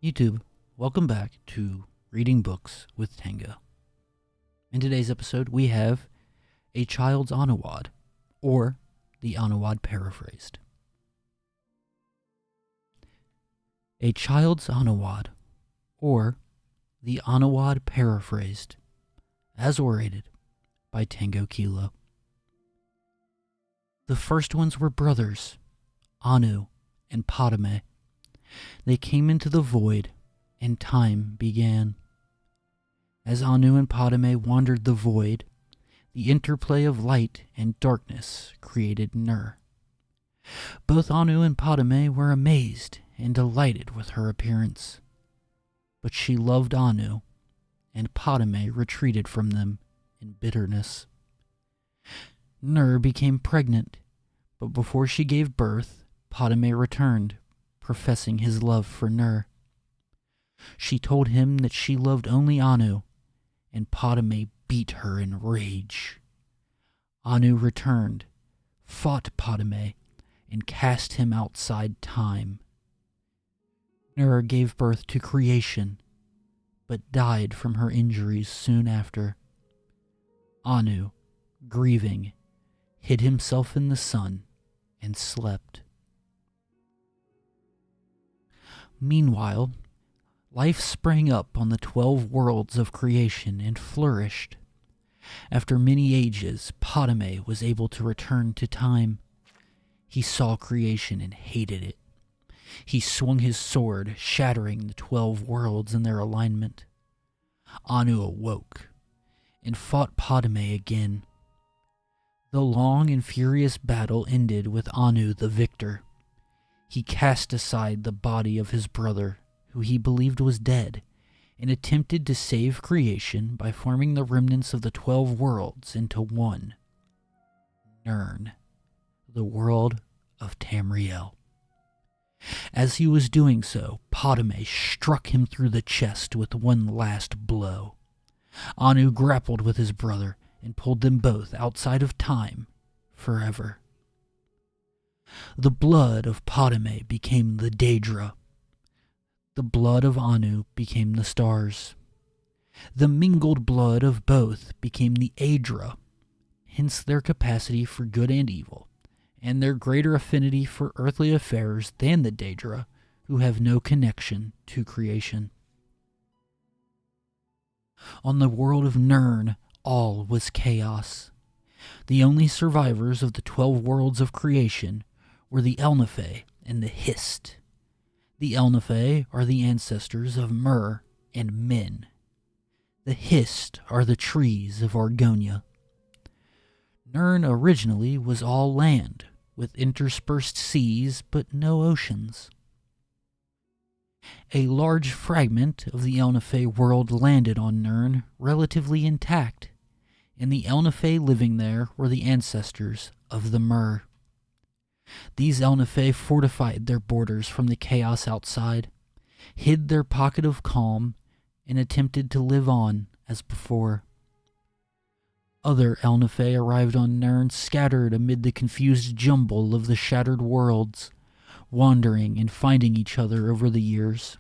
YouTube, welcome back to Reading Books with Tango. In today's episode, we have A Child's ANUAD, or the ANUAD Paraphrased. A Child's ANUAD, or the ANUAD Paraphrased, as orated by Tango Kilo. The first ones were brothers, Anu and Padme. They came into the void, and time began. As Anu and Padme wandered the void, the interplay of light and darkness created Nur. Both Anu and Padme were amazed and delighted with her appearance. But she loved Anu, and Padme retreated from them in bitterness. Nur became pregnant, but before she gave birth, Padme returned, professing his love for Nur. She told him that she loved only Anu, and Padme beat her in rage. Anu returned, fought Padme, and cast him outside time. Nur gave birth to creation, but died from her injuries soon after. Anu, grieving, hid himself in the sun and slept. Meanwhile, life sprang up on the 12 worlds of creation and flourished. After many ages, Padme was able to return to time. He saw creation and hated it. He swung his sword, shattering the 12 worlds in their alignment. Anu awoke and fought Padme again. The long and furious battle ended with Anu the victor. He cast aside the body of his brother, who he believed was dead, and attempted to save creation by forming the remnants of the 12 worlds into one, Nirn, the world of Tamriel. As he was doing so, Padme struck him through the chest with one last blow. Anu grappled with his brother and pulled them both outside of time forever. The blood of Padme became the Daedra. The blood of Anu became the stars. The mingled blood of both became the Aedra, hence their capacity for good and evil, and their greater affinity for earthly affairs than the Daedra, who have no connection to creation. On the world of Nirn, all was chaos. The only survivors of the 12 worlds of creation were the Elnafey and the Hist. The Elnafey are the ancestors of Mur and Min. The Hist are the trees of Argonia. Nirn originally was all land, with interspersed seas but no oceans. A large fragment of the Elnafey world landed on Nirn relatively intact, and the Elnafey living there were the ancestors of the Mur. These Elnafey fortified their borders from the chaos outside, hid their pocket of calm, and attempted to live on as before. Other Elnafey arrived on Nirn scattered amid the confused jumble of the shattered worlds, wandering and finding each other over the years.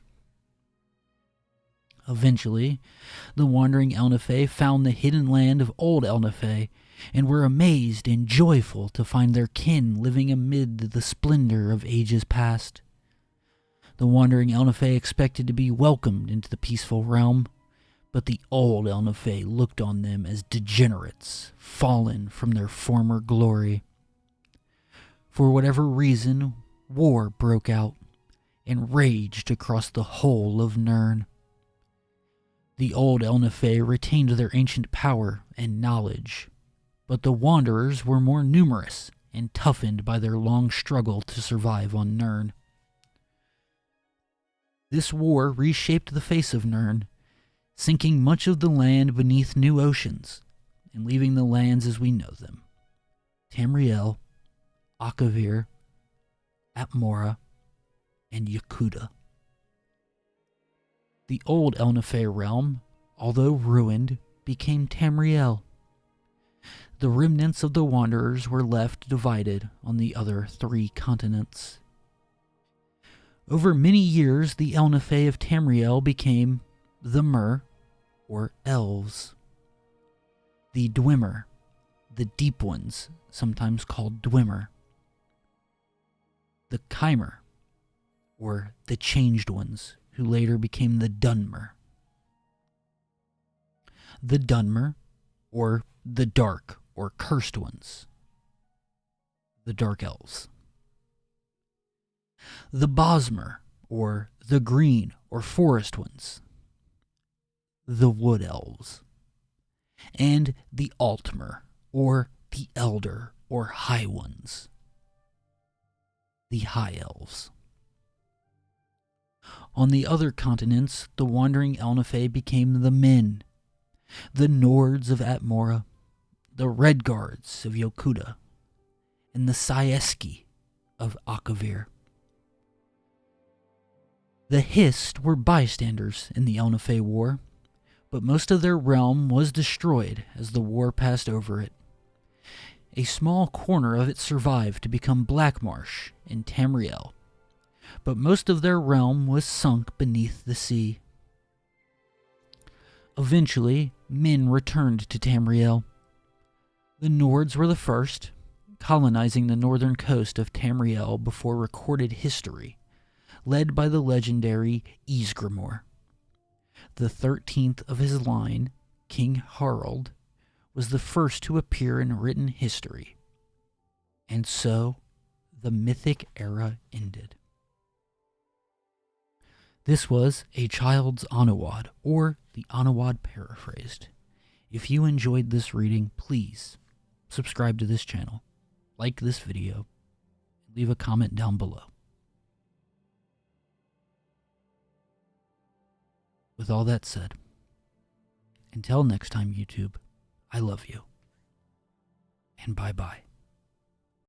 Eventually, the wandering Elnafey found the hidden land of old Elnafey, and were amazed and joyful to find their kin living amid the splendor of ages past. The wandering Elnafey expected to be welcomed into the peaceful realm, but the old Elnafey looked on them as degenerates, fallen from their former glory. For whatever reason, war broke out and raged across the whole of Nirn. The old Elnafey retained their ancient power and knowledge, but the Wanderers were more numerous and toughened by their long struggle to survive on Nirn. This war reshaped the face of Nirn, sinking much of the land beneath new oceans, and leaving the lands as we know them: Tamriel, Akavir, Atmora, and Yakuta. The old Elnafey realm, although ruined, became Tamriel. The remnants of the Wanderers were left divided on the other 3 continents. Over many years, the Elnathay of Tamriel became the Mer, or Elves, the Dwemer, the Deep Ones, sometimes called Dwemer, the Chimer, or the Changed Ones, who later became the Dunmer, the Dunmer, or the Dark, or Cursed Ones, the Dark Elves, the Bosmer, or the Green, or Forest Ones, the Wood Elves, and the Altmer, or the Elder, or High Ones, the High Elves. On the other continents, the wandering Elnathay became the Men, the Nords of Atmora, the Redguards of Yokuda, and the Sieski of Akavir. The Hist were bystanders in the Elnathay War, but most of their realm was destroyed as the war passed over it. A small corner of it survived to become Blackmarsh in Tamriel, but most of their realm was sunk beneath the sea. Eventually, men returned to Tamriel. The Nords were the first, colonizing the northern coast of Tamriel before recorded history, led by the legendary Ysgramor. The 13th of his line, King Harald, was the first to appear in written history. And so, the mythic era ended. This was a child's ANUAD, or the ANUAD paraphrased. If you enjoyed this reading, please subscribe to this channel, like this video, and leave a comment down below. With all that said, until next time, YouTube, I love you, and bye-bye.